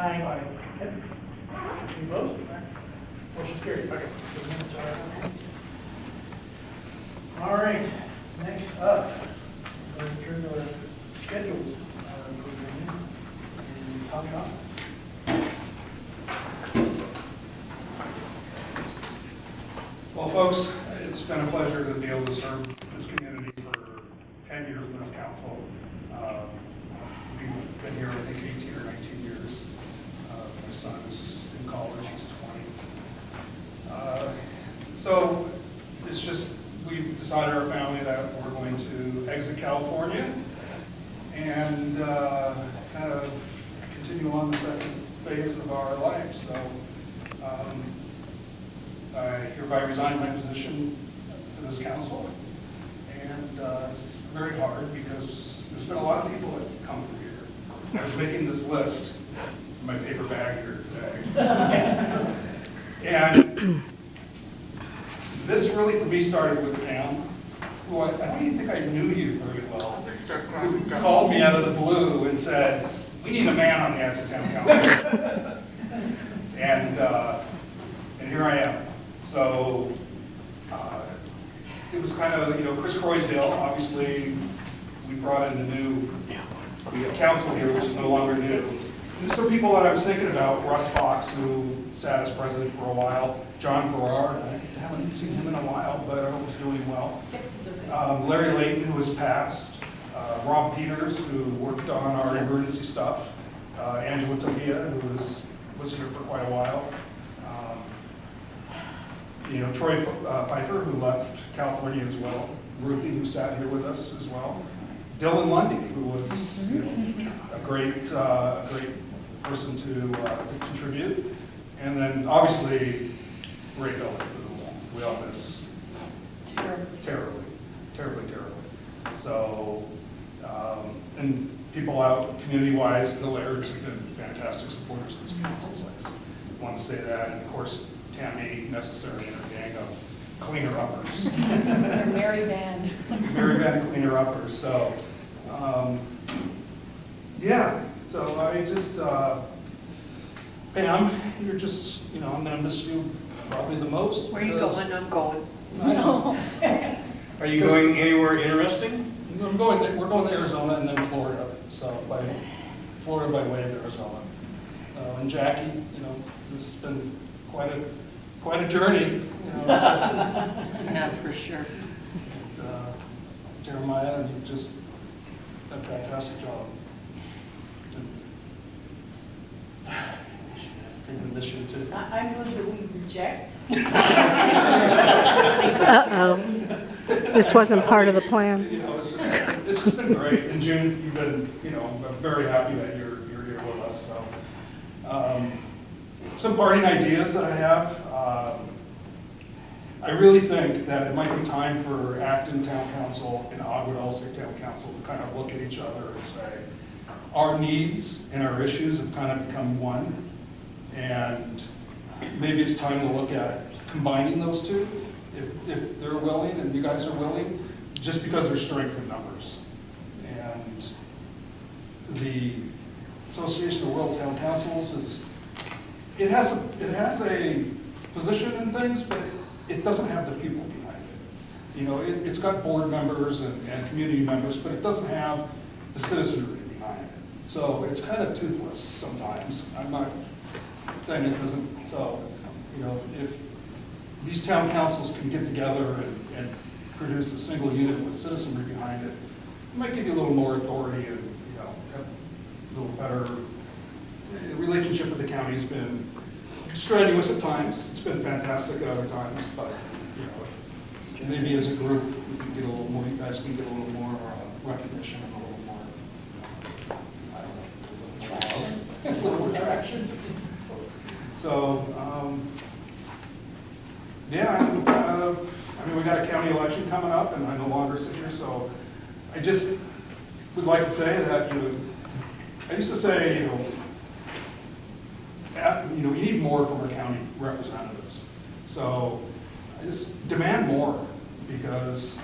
Aye. Any opposed? Motion's carried. Okay. The minutes are out. All right, next up, we're going to turn to our scheduled programming and Tom Johnson. Well, folks, it's been a pleasure to be able to serve this community for 10 years in this council. We've been here, I think, 18 or 19 years. My son is in college, he's 20. So it's just, we've decided our family that we're going to exit California and kind of continue on the second phase of our life. So I hereby resign my position to this council, and it's very hard because there's been a lot of people that have come through here. I was making this list in my paper bag here today. And this really for me started with Pam, who I don't even think I knew you very well. Who called me out of the blue and said, "We need a man on the Atc Town Council." And here I am. So it was kind of, Chris Croysdale, obviously, we brought in the new council here, which is no longer new. And there's some people that I was thinking about, Russ Fox, who sat as president for a while, John Farrar, I haven't seen him in a while, but I hope he's doing well. Larry Layton, who has passed, Rob Peters, who worked on our emergency stuff, Angela Tavia, who was here for quite a while. Troy Piper, who left California as well. Ruthie, who sat here with us as well. Dylan Lundy, who was a great person to contribute. And then obviously Ray Bell, who we all miss terribly. So, and people out community-wise, the Lairds have been fantastic supporters of this council. So I just wanted to say that. And of course, Tammy Necessary and her gang of cleaner-uppers. They're merry band. Merry band cleaner-uppers. So, yeah. So I just, Pam, you're just, I'm going to miss you probably the most. Where are you going? I'm going. I know. Are you going anywhere interesting? We're going to Arizona and then Florida. So Florida by way of Arizona. And Jackie, it's been quite a journey. Yeah, for sure. Jeremiah, you've just done a fantastic job. I'm going to miss you too. I move that we reject. Uh-oh. This wasn't part of the plan. It's just been great. In June, you've been, I'm very happy that you're here with us. So, some parting ideas that I have. I really think that it might be time for Acton Town Council and Agua Dulce Town Council to kind of look at each other and say, our needs and our issues have kind of become one, and maybe it's time to look at combining those two, if they're willing and you guys are willing, just because there's strength in numbers. And the Association of World Town Councils it has a position in things, but it doesn't have the people behind it. It's got board members and community members, but it doesn't have the citizenry behind it. So it's kind of toothless sometimes. I'm not saying it doesn't. So, if these town councils can get together and produce a single unit with citizenry behind it, it might give you a little more authority and have a little better relationship with the county. Has been strenuous at times. It's been fantastic at other times, but maybe as a group we can get a little more. You guys can get a little more recognition and a little more. I don't know, a little more traction. So, yeah. We got a county election coming up, and I no longer sit here, so I just would like to say that I used to say we need more from our county representatives. So I just demand more, because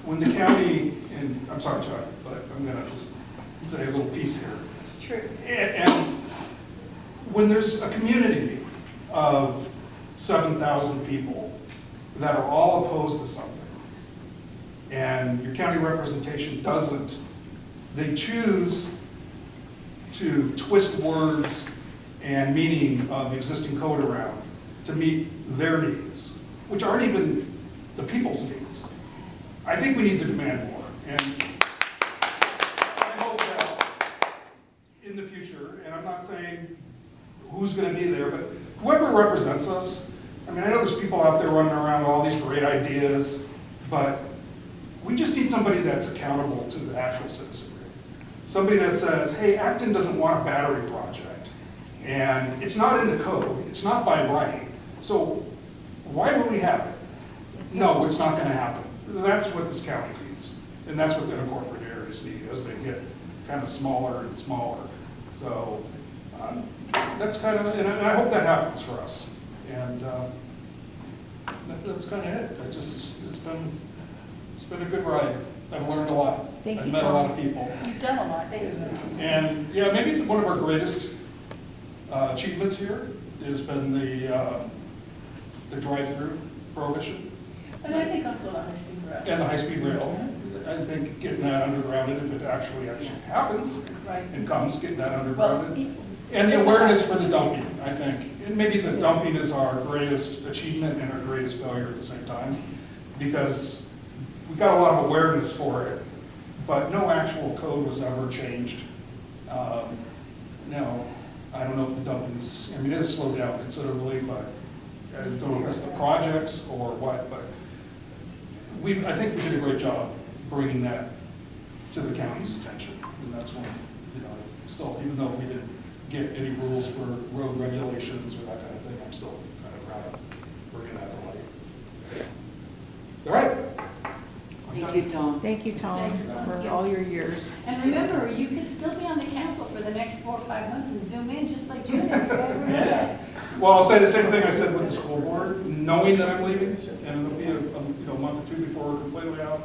when the county, and I'm sorry, Chuck, but I'm going to just say a little piece here. It's true. And when there's a community of 7,000 people that are all opposed to something, and your county representation doesn't, they choose to twist words and meaning of existing code around to meet their needs, which aren't even the people's needs. I think we need to demand more. And I hope that in the future, and I'm not saying who's going to be there, but whoever represents us, I mean, I know there's people out there running around with all these great ideas, but we just need somebody that's accountable to the actual citizenry. Somebody that says, hey, Acton doesn't want a battery project, and it's not in the code, it's not by right, so why would we have it? No, it's not going to happen. That's what this county needs, and that's what the unincorporated areas need as they get kind of smaller and smaller. So that's kind of, and I hope that happens for us. And that's kind of it. It's been a good ride. I've learned a lot. Thank I've you, met a Tom. lot of people. You've done a lot, too. And yeah, maybe one of our greatest achievements here has been the drive-through prohibition. And I think also the high-speed rail. And the high-speed rail. I think getting that undergrounded, if it actually happens Right. and comes, getting that Well, undergrounded. And the awareness for the dumping, I think. And maybe the dumping is our greatest achievement and our greatest failure at the same time, because we got a lot of awareness for it, but no actual code was ever changed. Now, I don't know if the dumping's, I mean, it has slowed down considerably, but I don't know if that's the projects or what, but I think we did a great job bringing that to the county's attention. And that's when, still, even though we didn't get any rules for road regulations or that kind of thing, I'm still kind of proud of bringing that to light. All right. Thank you, Tom. Thank you, Tom, for all your years. And remember, you can still be on the council for the next 4 or 5 months and zoom in just like June is. Don't remember that. Well, I'll say the same thing I said with the school board, knowing that I'm leaving, and it'll be a month or two before we're completely out.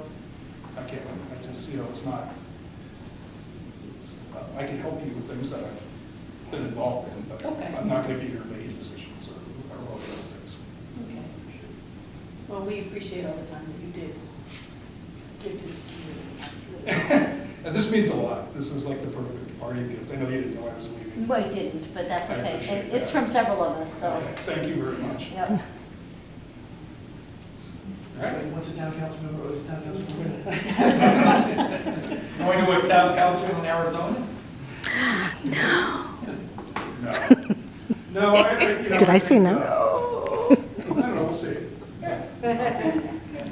I can't, I just, it's not, I can help you with things that I've been involved in, but Okay. I'm not going to be here making decisions or all the other things. Okay. Well, we appreciate all the time that you did give to this community. And this means a lot. This is like the perfect party gift. I know you didn't know I was leaving. Well, you didn't, but that's I okay. appreciate And it's that. from several of us, so, Thank you very much. yep. All right. What's the town council member, or the town council member? Going to a town council in Arizona? No. No, Did I say no? I don't know, we'll see.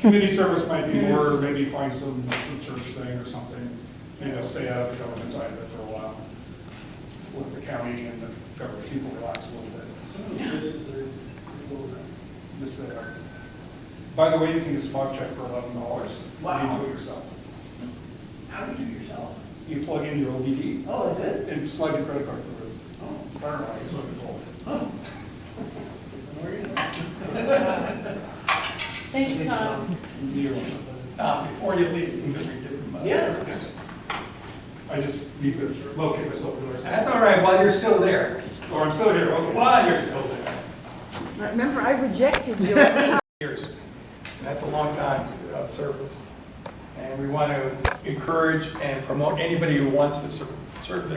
Community service might be more, maybe find some church thing or something, stay out of the government side of it for a while. Let the county and the government people relax a little bit. Some of the places are cool. Just, by the way, you can get a spot check for $11. Wow. You do it yourself. How do you do it yourself? You plug in your OBD Oh, that's it? and slide your credit card through it. Oh. I don't know, I guess what it's called. Oh. Thank you, Tom. Before you leave, you can give them. Yeah. I just need to locate myself. That's all right, while you're still there. Or I'm still here, okay. While you're still there. Remember, I rejected you. Years. And that's a long time to service. And we want to encourage and promote anybody who wants to serve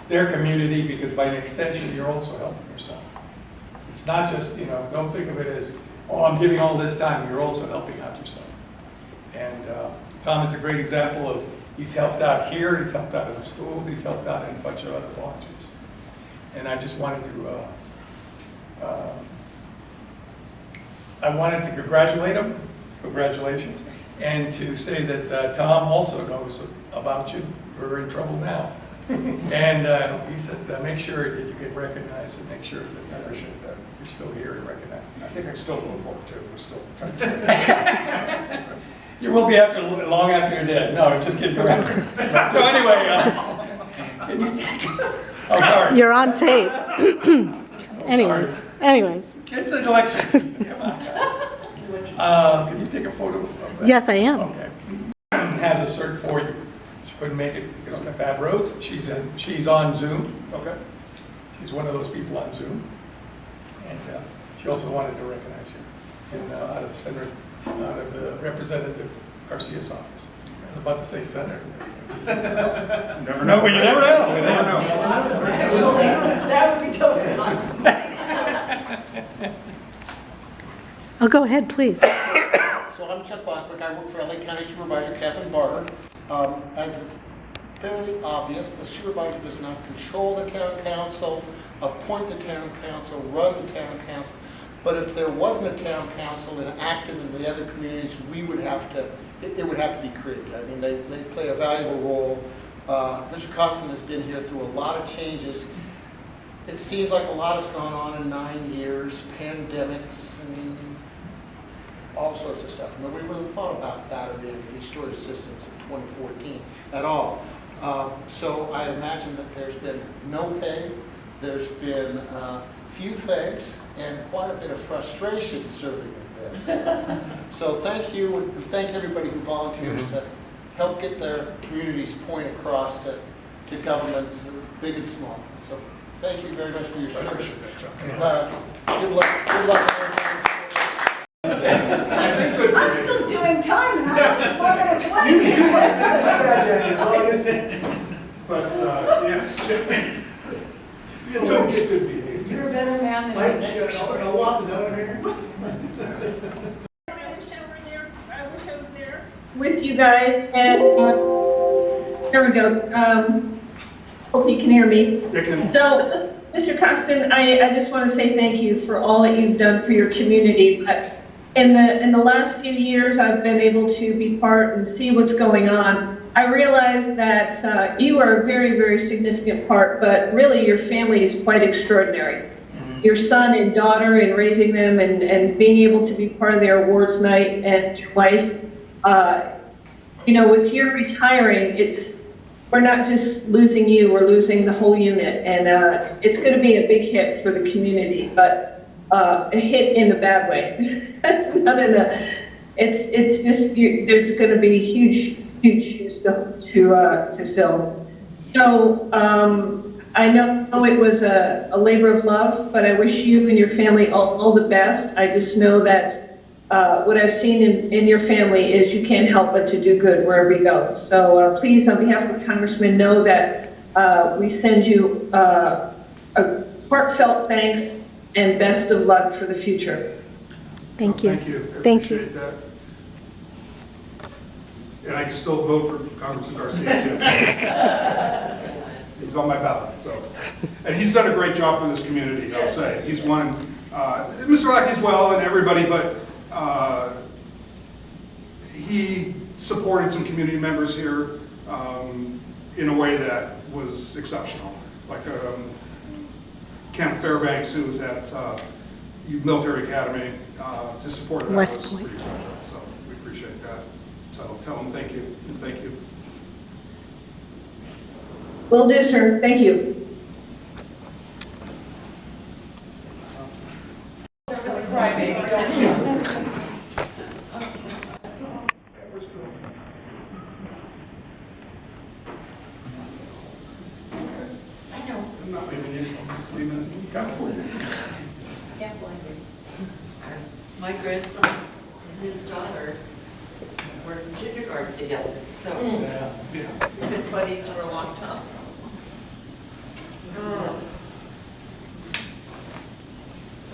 their community, because by extension, you're also helping yourself. It's not just, don't think of it as, oh, I'm giving all this time, you're also helping out yourself. And Tom is a great example of, he's helped out here, he's helped out in the schools, he's helped out in a bunch of other volunteers. And I just wanted to, I wanted to congratulate him, congratulations, and to say that Tom also knows about you. We're in trouble now. And he said, make sure that you get recognized and make sure that you're still here and recognized. I think I still go for it too, we're still. You will be long after you're dead. No, just kidding around. So anyway, can you oh, sorry. You're on tape. Anyways. It's an election season. Come on, guys. Can you take a photo of that? Yes, I am. Okay. Has a cert for you. She couldn't make it because of the bad roads. She's on Zoom. Okay. She's one of those people on Zoom. And she also wanted to recognize you out of the Representative Garcia's office. I was about to say senator. Never No, but you never know. You Never never know. know. Awesome, actually, that would be totally awesome. Oh, go ahead, please. So I'm Chuck Bostwick. I work for LA County Supervisor Catherine Barter. As is fairly obvious, the supervisor does not control the town council, appoint the town council, run the town council. But if there wasn't a town council in Acton and the other communities, we would have to, it would have to be created. I mean, they play a valuable role. Mr. Costin has been here through a lot of changes. It seems like a lot has gone on in 9 years, pandemics and all sorts of stuff. Nobody really thought about that or the restored assistance in 2014 at all. So I imagine that there's been no pay, there's been few thanks, and quite a bit of frustration serving in this. So thank you, and thank everybody who volunteers to help get their community's point across to governments, big and small. So thank you very much for your service. Good luck. Good luck. I'm still doing time, and it's more than a 20. But, yes. You don't get good behavior. You're a better man than me, that's for sure. I'll walk without her here. With you guys, and there we go. Hope you can hear me. So, Mr. Costin, I just want to say thank you for all that you've done for your community. But in the last few years, I've been able to be part and see what's going on. I realize that you are a very, very significant part, but really your family is quite extraordinary. Your son and daughter, and raising them and being able to be part of their awards night, and your wife. You know, with your retiring, we're not just losing you, we're losing the whole unit, and it's going to be a big hit for the community, but a hit in the bad way. Not in a, it's just there's going to be huge shoes to fill. So I know it was a labor of love, but I wish you and your family all the best. I just know that what I've seen in your family is you can't help but to do good wherever you go. So please, on behalf of the Congressman, know that we send you a heartfelt thanks and best of luck for the future. Thank you. Thank you. I Thank appreciate you. that. And I can still vote for Congressman Garcia too. He's on my ballot, so. And he's done a great job for this community, I'll say. He's won, Mr. Lackey as well, and everybody, but he supported some community members here in a way that was exceptional. Like Camp Fairbanks, who was at Military Academy, just supported that. West was Point. pretty exceptional, so we appreciate that. So tell him thank you, and thank you. Will do, sir. Thank you. I'm not leaving you, I'm just leaving it for you. Can't blame you. My grandson and his daughter were in kindergarten together, so we've been buddies for a long time.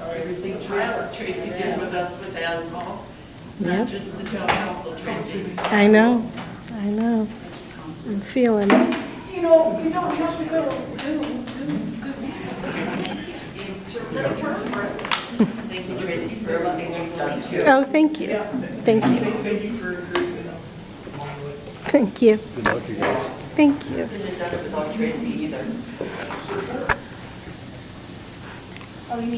Everything Tracy did with us with ASMAL, it's Yep. not just the town council, Tracy. I know. I'm feeling it. You know, you don't have to go Zoom. Thank you, Tracy, for everything you've done too. Oh, thank you. Thank you. Thank you for encouraging us. Thank you. Good luck, you guys. Thank you. Couldn't have done it without Tracy either. Oh, you mean